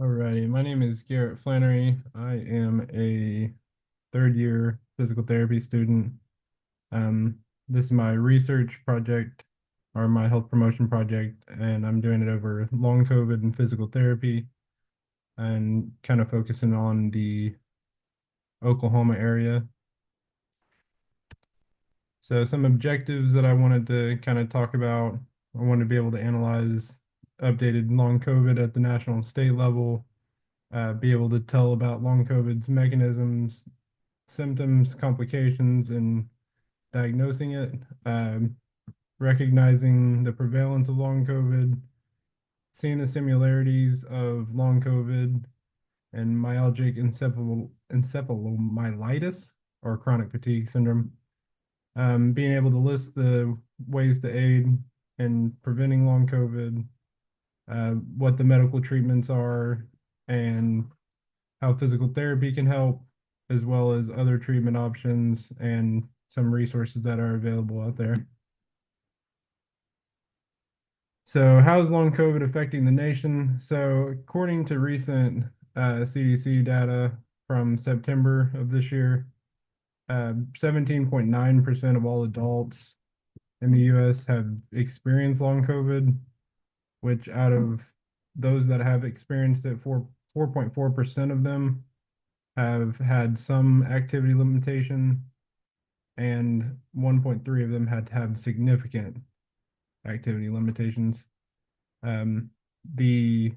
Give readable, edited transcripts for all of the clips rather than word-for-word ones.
Alrighty, my name is Garrett Flannery. I am a third year physical therapy student. Um, this is my research project or my health promotion project, and I'm doing it over long COVID and physical therapy and kind of focusing on the Oklahoma area. So some objectives that I wanted to kind of talk about. I wanted to be able to analyze updated long COVID at the national and state level, be able to tell about long COVID's mechanisms, symptoms, complications, and diagnosing it, recognizing the prevalence of long COVID, seeing the similarities of long COVID and myalgic encephalomyelitis or chronic fatigue syndrome, being able to list the ways to aid in preventing long COVID, what the medical treatments are, and how physical therapy can help, as well as other treatment options and some resources that are available out there. So, how is long COVID affecting the nation? So, according to recent CDC data from September of this year, 17.9% of all adults in the US have experienced long COVID, which out of those that have experienced it, 4.4% of them have had some activity limitation, and 1.3 of them had to have significant activity limitations. The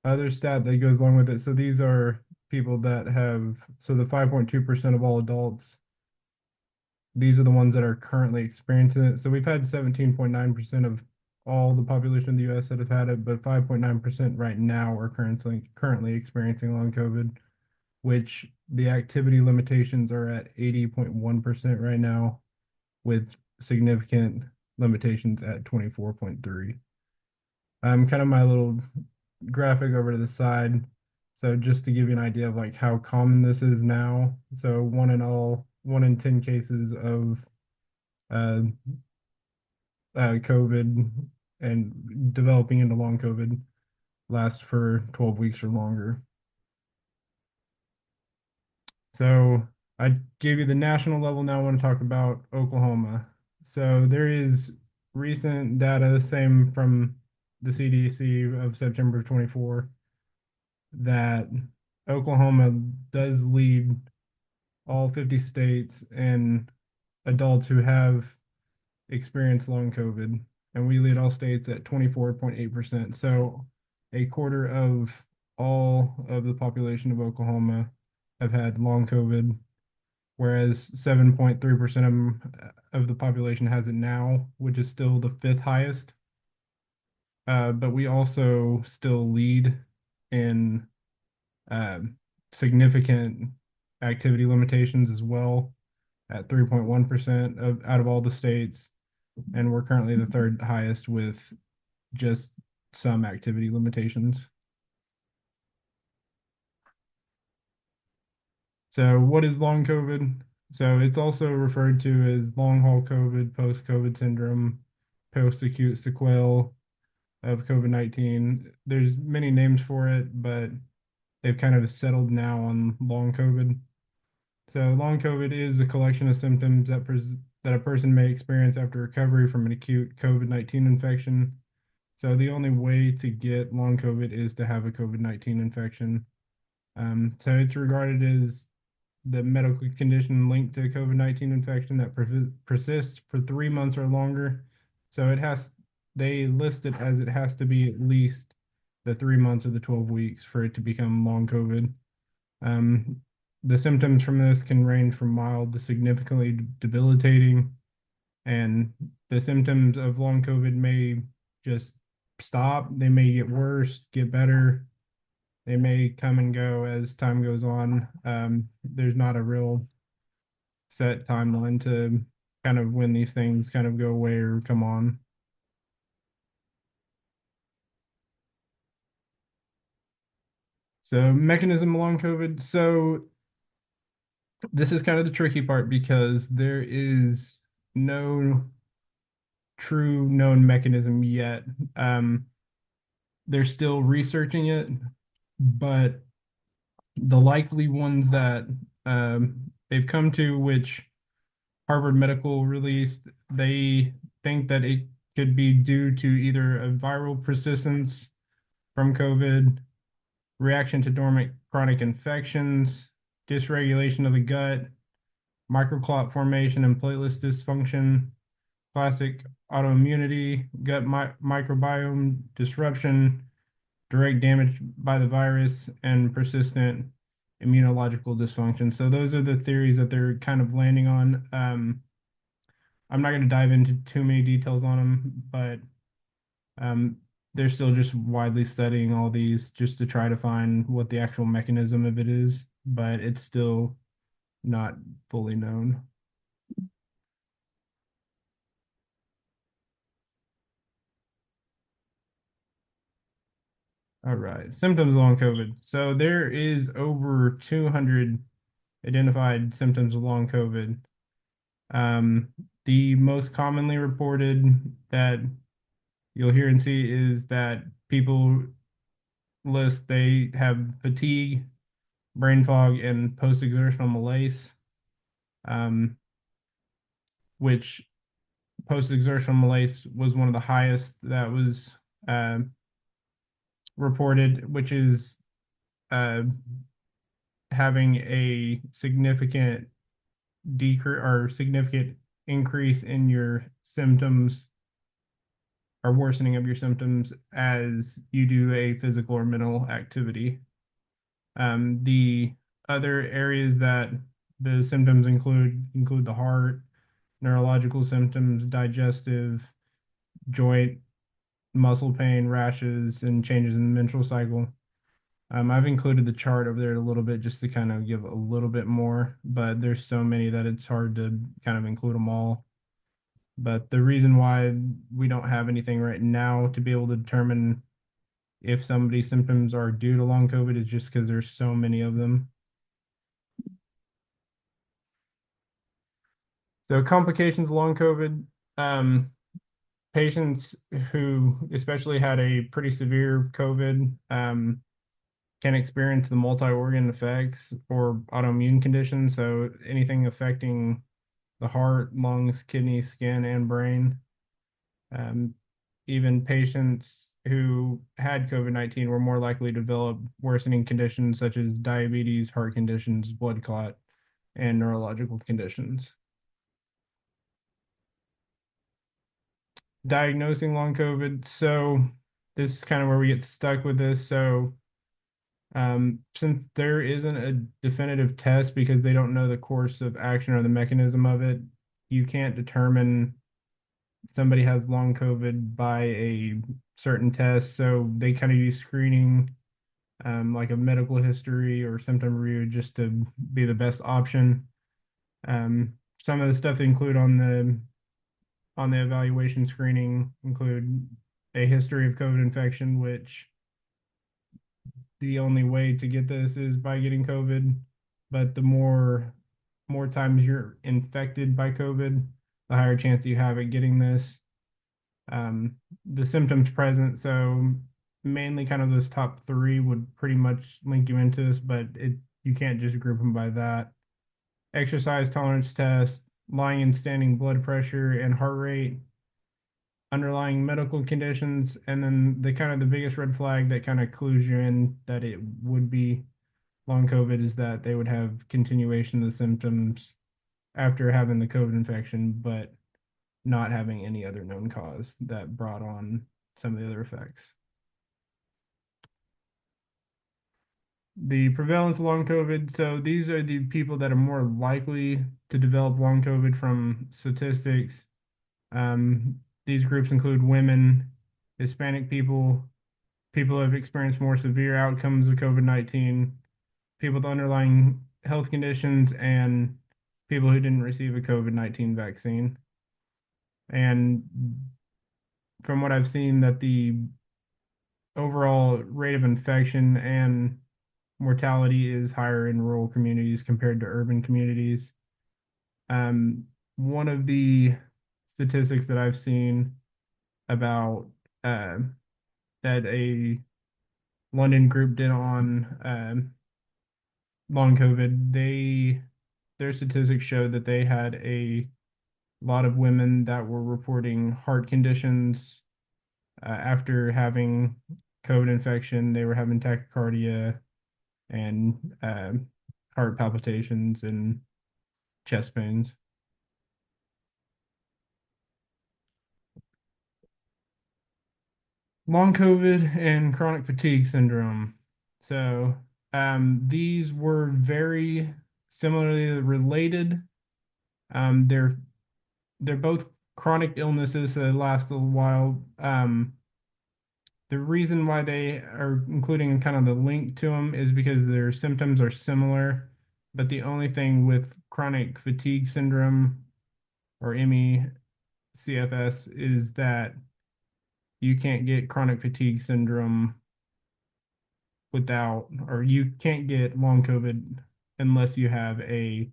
other stat that goes along with it, so these are people that have, so the 5.2% of all adults, these are the ones that are currently experiencing it. So we've had 17.9% of all the population of the US that have had it, but 5.9% right now are currently experiencing long COVID, which the activity limitations are at 80.1% right now, with significant limitations at 24.3. Kind of my little graphic over to the side. So just to give you an idea of like how common this is now. So one in 10 cases of uh, COVID and developing into long COVID lasts for 12 weeks or longer. So I gave you the national level. Now I want to talk about Oklahoma. So there is recent data, same from the CDC of September 24, that Oklahoma does lead all 50 states in adults who have experienced long COVID, and we lead all states at 24.8%. So a quarter of all of the population of Oklahoma have had long COVID, whereas 7.3% of the population has it now, which is still the fifth highest. But we also still lead in uh, significant activity limitations as well at 3.1% of out of all the states, and we're currently the third highest with just some activity limitations. So, what is long COVID? So, it's also referred to as long haul COVID, post COVID syndrome, post acute sequelae of COVID-19. There's many names for it, but they've kind of settled now on long COVID. So, long COVID is a collection of symptoms that a person may experience after recovery from an acute COVID-19 infection. So, the only way to get long COVID is to have a COVID-19 infection. So, it's regarded as the medical condition linked to COVID-19 infection that persists for 3 months or longer. So, they list it as it has to be at least the 3 months or the 12 weeks for it to become long COVID. Um, the symptoms from this can range from mild to significantly debilitating, and the symptoms of long COVID may just stop. They may get worse, get better. They may come and go as time goes on. There's not a real set timeline to kind of when these things kind of go away or come on. So, mechanism of long COVID. So, this is kind of the tricky part because there is no true known mechanism yet. Um, they're still researching it, but the likely ones that they've come to, which Harvard Medical released, they think that it could be due to either a viral persistence from COVID, reaction to dormant chronic infections, dysregulation of the gut, microclot formation and platelet dysfunction, classic autoimmunity, gut microbiome disruption, direct damage by the virus, and persistent immunological dysfunction. So those are the theories that they're kind of landing on. I'm not going to dive into too many details on them, but um, they're still just widely studying all these just to try to find what the actual mechanism of it is, but it's still not fully known. All right, symptoms of long COVID. So there is over 200 identified symptoms of long COVID. Um, the most commonly reported that you'll hear and see is that people list they have fatigue, brain fog, and post-exertional malaise, um, which post-exertional malaise was one of the highest that was uh, reported, which is uh, having a significant decrease or significant increase in your symptoms or worsening of your symptoms as you do a physical or mental activity. The other areas that the symptoms include the heart, neurological symptoms, digestive, joint, muscle pain, rashes, and changes in the menstrual cycle. I've included the chart over there a little bit just to kind of give a little bit more, but there's so many that it's hard to kind of include them all. But the reason why we don't have anything right now to be able to determine if somebody's symptoms are due to long COVID is just because there's so many of them. So complications of long COVID, um, patients who especially had a pretty severe COVID can experience the multi-organ effects or autoimmune conditions. So anything affecting the heart, lungs, kidneys, skin, and brain. Um, Even patients who had COVID-19 were more likely to develop worsening conditions such as diabetes, heart conditions, blood clot, and neurological conditions. Diagnosing long COVID. So this is kind of where we get stuck with this. So since there isn't a definitive test because they don't know the course of action or the mechanism of it, you can't determine somebody has long COVID by a certain test. So they kind of use screening, like a medical history or symptom review, just to be the best option. Some of the stuff they include on the evaluation screening include a history of COVID infection, which the only way to get this is by getting COVID. But the more times you're infected by COVID, the higher chance you have at getting this. The symptoms present, so mainly kind of those top three would pretty much link you into this, but you can't just group them by that. Exercise tolerance test, lying and standing blood pressure and heart rate, underlying medical conditions, and then the kind of the biggest red flag that kind of clues you in that it would be long COVID is that they would have continuation of the symptoms after having the COVID infection, but not having any other known cause that brought on some of the other effects. The prevalence of long COVID. So these are the people that are more likely to develop long COVID from statistics. These groups include women, Hispanic people, people who have experienced more severe outcomes of COVID-19, people with underlying health conditions, and people who didn't receive a COVID-19 vaccine. And from what I've seen, that the overall rate of infection and mortality is higher in rural communities compared to urban communities. Um, One of the statistics that I've seen about uh, that a London group did on long COVID, their statistics showed that they had a lot of women that were reporting heart conditions after having COVID infection. They were having tachycardia and heart palpitations and chest pains. Long COVID and chronic fatigue syndrome. So these were very similarly related. They're both chronic illnesses that last a while. The reason why they are including kind of the link to them is because their symptoms are similar, but the only thing with chronic fatigue syndrome or ME CFS is that you can't get chronic fatigue syndrome without, or you can't get long COVID unless you have a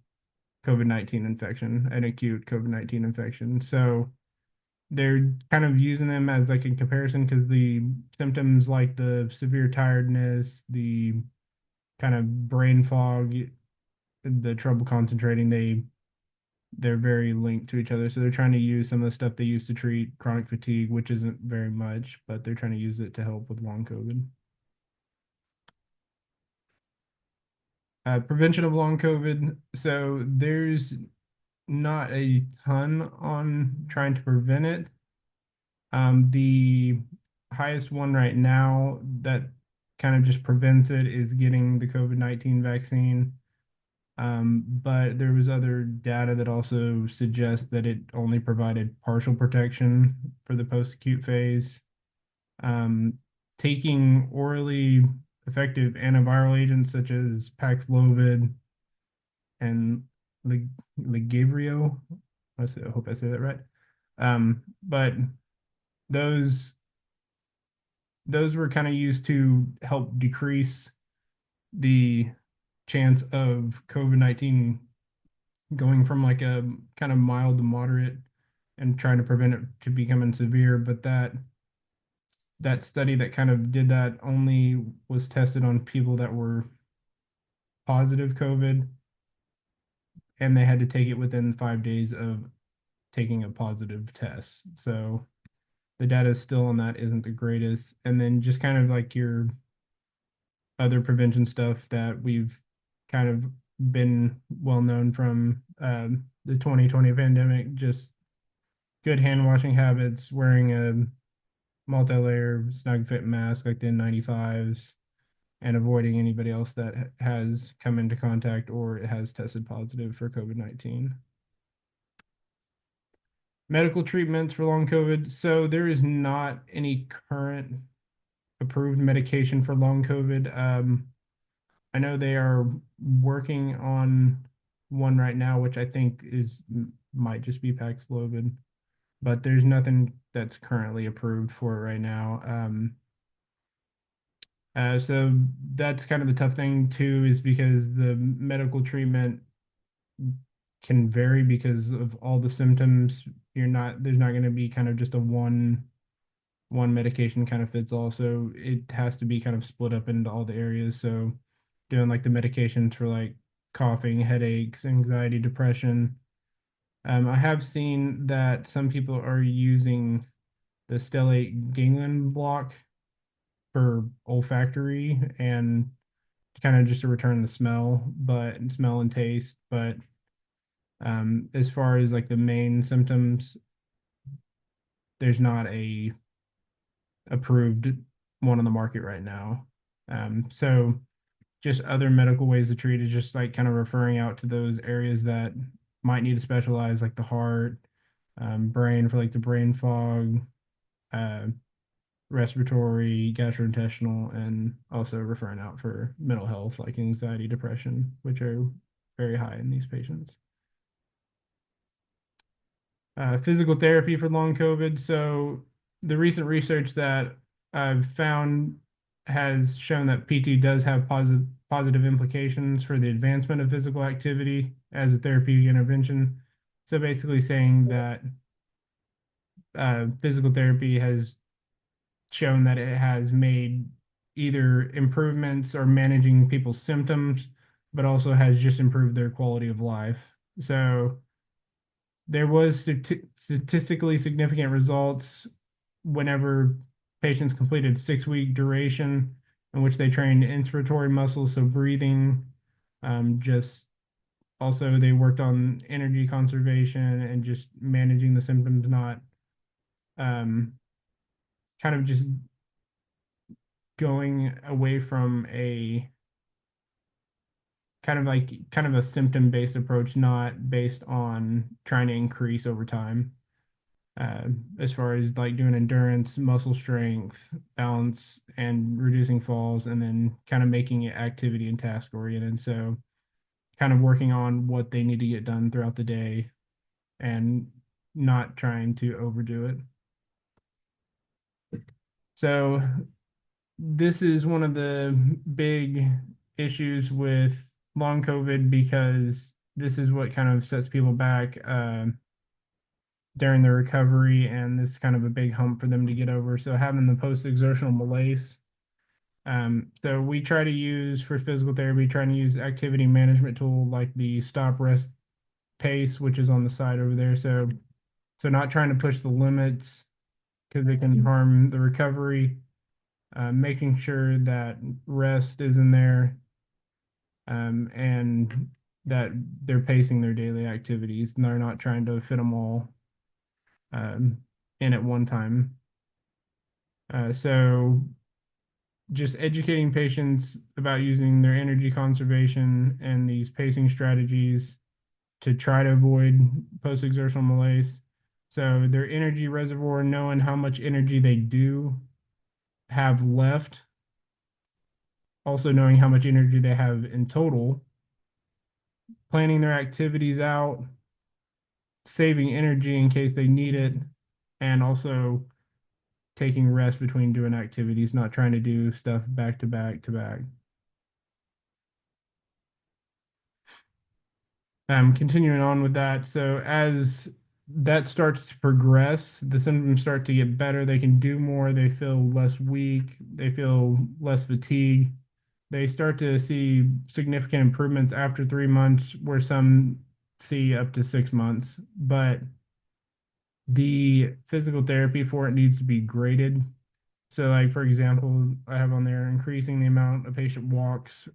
COVID-19 infection, an acute COVID-19 infection. So they're kind of using them as like a comparison because the symptoms like the severe tiredness, the kind of brain fog, the trouble concentrating, they're very linked to each other. So they're trying to use some of the stuff they used to treat chronic fatigue, which isn't very much, but they're trying to use it to help with long COVID. Prevention of long COVID. So there's not a ton on trying to prevent it. The highest one right now that kind of just prevents it is getting the COVID-19 vaccine. But there was other data that also suggests that it only provided partial protection for the post-acute phase. Um, Taking orally effective antiviral agents such as Paxlovid and Ligivrio, I hope I say that right. But those those were kind of used to help decrease the chance of COVID-19 going from like a kind of mild to moderate and trying to prevent it to becoming severe. But that study that kind of did that only was tested on people that were positive COVID, and they had to take it within 5 days of taking a positive test. So the data still on that isn't the greatest. And then just kind of like your other prevention stuff that we've kind of been well known from the 2020 pandemic, just good hand washing habits, wearing a multi-layer snug fit mask like the N95s, and avoiding anybody else that has come into contact or has tested positive for COVID-19. Medical treatments for long COVID. So there is not any current approved medication for long COVID. I know they are working on one right now, which I think might just be Paxlovid, but there's nothing that's currently approved for it right now. So that's kind of the tough thing too, is because the medical treatment can vary because of all the symptoms. There's not going to be kind of just a one medication kind of fits all. So it has to be kind of split up into all the areas. So doing like the medications for like coughing, headaches, anxiety, depression. I have seen that some people are using the stellate ganglion block for olfactory and kind of just to return the smell and taste. But as far as like the main symptoms, there's not a approved one on the market right now. So just other medical ways to treat is just like kind of referring out to those areas that might need to specialize, like the heart, brain for like the brain fog, uh, respiratory, gastrointestinal, and also referring out for mental health like anxiety, depression, which are very high in these patients. Physical therapy for long COVID. So the recent research that I've found has shown that PT does have positive implications for the advancement of physical activity as a therapeutic intervention. So basically saying that physical therapy has shown that it has made either improvements or managing people's symptoms, but also has just improved their quality of life. So there was statistically significant results whenever patients completed 6 week duration in which they trained inspiratory muscles, so breathing. Just also they worked on energy conservation and just managing the symptoms, not um, kind of just going away from a kind of a symptom based approach, not based on trying to increase over time. uh, as far as like doing endurance, muscle strength, balance, and reducing falls, and then kind of making it activity and task oriented. So, kind of working on what they need to get done throughout the day and not trying to overdo it. So, this is one of the big issues with long COVID because this is what kind of sets people back. During their recovery, and this is kind of a big hump for them to get over. So having the post-exertional malaise. So we try to use for physical therapy, trying to use activity management tool like the stop rest pace, which is on the side over there. So not trying to push the limits because they can harm the recovery. Making sure that rest is in there, and that they're pacing their daily activities and they're not trying to fit them all um, in at one time. So just educating patients about using their energy conservation and these pacing strategies to try to avoid post-exertional malaise. So their energy reservoir, knowing how much energy they do have left, also knowing how much energy they have in total, planning their activities out, saving energy in case they need it, and also taking rest between doing activities, not trying to do stuff back to back to back. Continuing on with that, so as that starts to progress, the symptoms start to get better. They can do more. They feel less weak. They feel less fatigue. They start to see significant improvements after 3 months, where some see up to 6 months. But the physical therapy for it needs to be graded. So, like for example, I have on there increasing the amount a patient walks.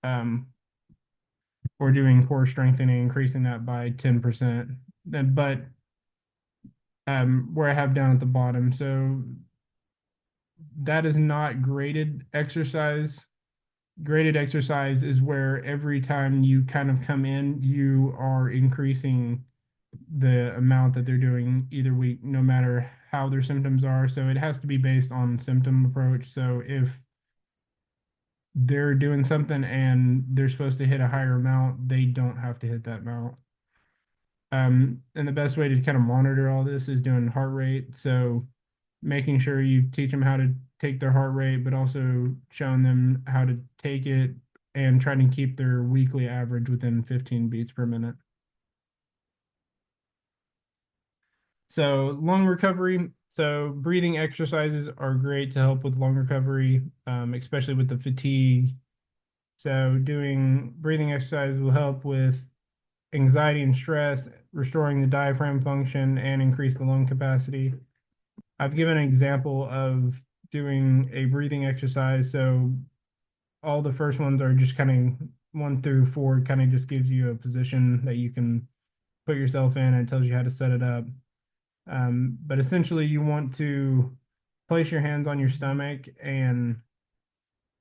Um, we're doing core strengthening, increasing that by 10%. Then, but where I have down at the bottom, so that is not graded exercise. Graded exercise is where every time you kind of come in, you are increasing the amount that they're doing either week, no matter how their symptoms are. So it has to be based on symptom approach. So if they're doing something and they're supposed to hit a higher amount, they don't have to hit that amount. And the best way to kind of monitor all this is doing heart rate. So making sure you teach them how to take their heart rate, but also showing them how to take it and trying to keep their weekly average within 15 beats per minute. So lung recovery. So breathing exercises are great to help with lung recovery, especially with the fatigue. So doing breathing exercises will help with anxiety and stress, restoring the diaphragm function, and increase the lung capacity. I've given an example of doing a breathing exercise. So all the first ones are just kind of 1 through 4, kind of just gives you a position that you can put yourself in, and it tells you how to set it up. But essentially, you want to place your hands on your stomach and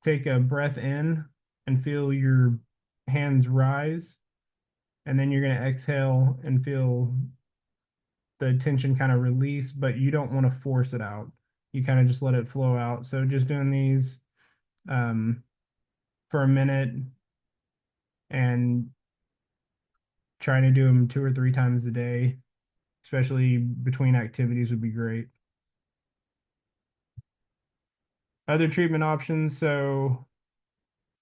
take a breath in and feel your hands rise. And then you're going to exhale and feel the tension kind of release, but you don't want to force it out. You kind of just let it flow out. So just doing these um, for a minute and trying to do them 2 or 3 times a day, especially between activities, would be great. Other treatment options. So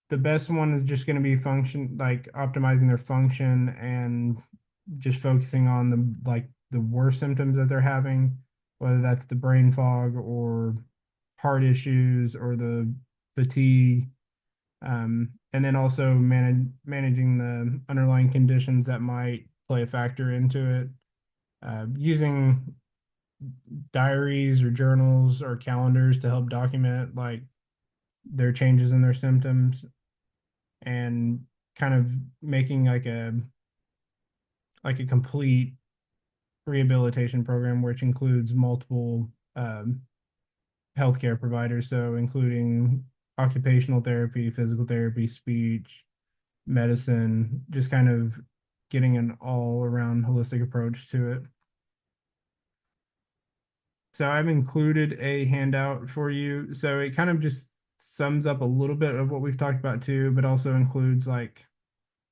the best one is just going to be function, like optimizing their function and just focusing on the worst symptoms that they're having. whether that's the brain fog or heart issues or the fatigue, and then also managing the underlying conditions that might play a factor into it. Using diaries or journals or calendars to help document like their changes in their symptoms, and kind of making like a complete rehabilitation program, which includes multiple healthcare providers, so including occupational therapy, physical therapy, speech, medicine, just kind of getting an all around holistic approach to it. So I've included a handout for you. So it kind of just sums up a little bit of what we've talked about too, but also includes like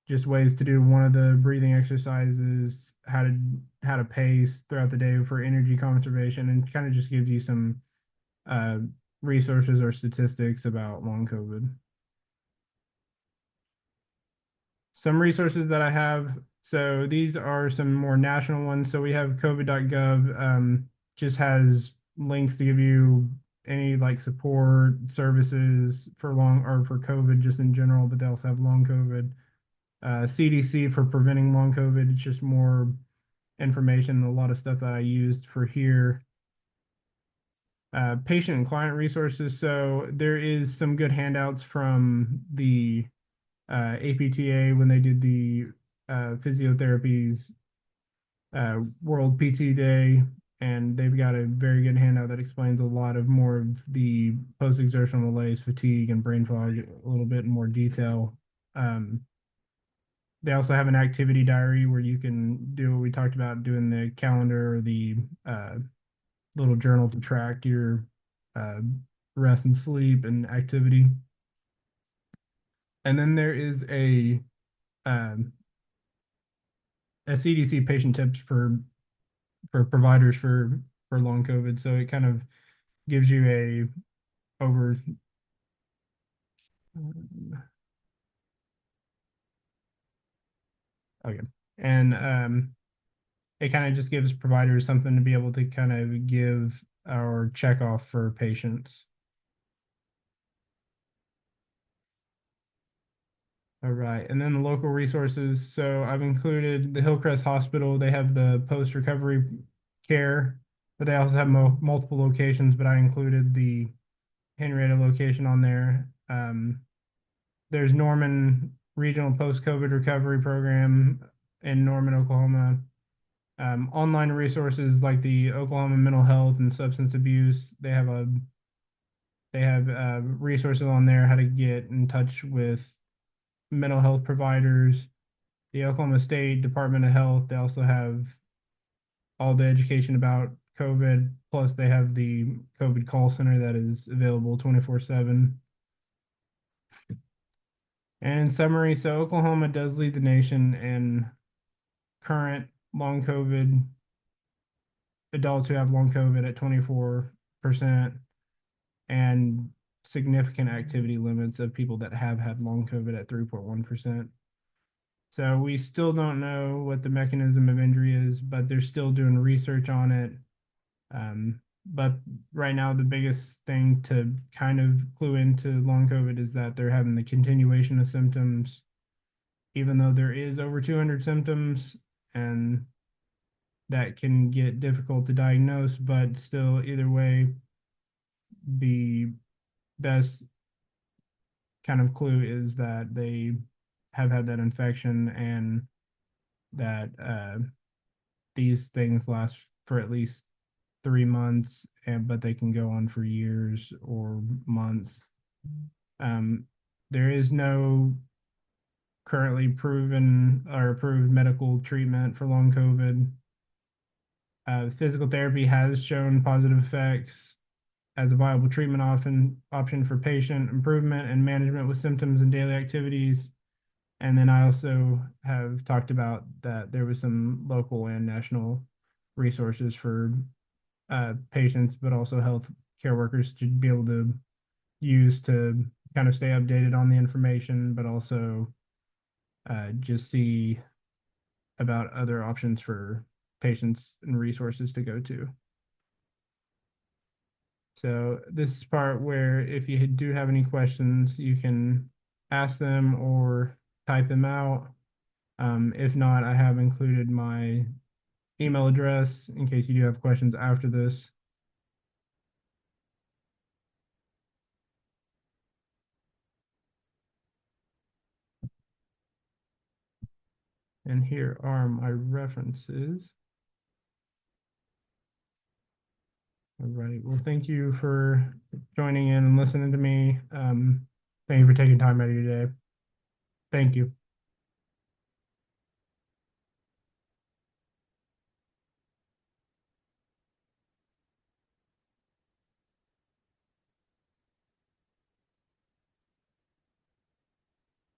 just ways to do one of the breathing exercises, how to pace throughout the day for energy conservation, and kind of just gives you some uh, resources or statistics about long COVID. Some resources that I have. So these are some more national ones. So we have COVID.gov, just has links to give you any like support services for long or for COVID just in general, but they also have long COVID. CDC for preventing long COVID. It's just more information, a lot of stuff that I used for here. Patient and client resources. So there is some good handouts from the APTA when they did the physiotherapies World PT Day, and they've got a very good handout that explains a lot of more of the post-exertional malaise, fatigue, and brain fog a little bit in more detail. Um, they also have an activity diary where you can do what we talked about, doing the calendar or the little journal to track your uh, rest and sleep and activity. And then there is um, a CDC patient tips for providers for long COVID. So it kind of gives you a over. Okay, and it kind of just gives providers something to be able to kind of give or check off for patients. All right, and then the local resources. So I've included the Hillcrest Hospital. They have the post recovery care, but they also have multiple locations. But I included the Henrietta location on there. There's Norman Regional Post COVID Recovery Program in Norman, Oklahoma. Online resources like the Oklahoma Mental Health and Substance Abuse. They have resources on there how to get in touch with mental health providers. The Oklahoma State Department of Health. They also have all the education about COVID. Plus, they have the COVID call center that is available 24/7. And in summary, so Oklahoma does lead the nation in current long COVID adults who have long COVID at 24%, and significant activity limits of people that have had long COVID at 3.1%. So we still don't know what the mechanism of injury is, but they're still doing research on it. But right now, the biggest thing to kind of clue into long COVID is that they're having the continuation of symptoms, even though there is over 200 symptoms, and that can get difficult to diagnose, but still, either way, the best kind of clue is that they have had that infection, and that these things last for at least 3 months, and but they can go on for years or months. Um, there is no currently proven or approved medical treatment for long COVID. Physical therapy has shown positive effects as a viable treatment option for patient improvement and management with symptoms and daily activities. And then I also have talked about that there was some local and national resources for patients, but also health care workers to be able to use to kind of stay updated on the information, but also just see about other options for patients and resources to go to. So this is part where if you do have any questions, you can ask them or type them out. If not, I have included my email address in case you do have questions after this. And here are my references. All right. Well, thank you for joining in and listening to me. Thank you for taking time out of your day. Thank you.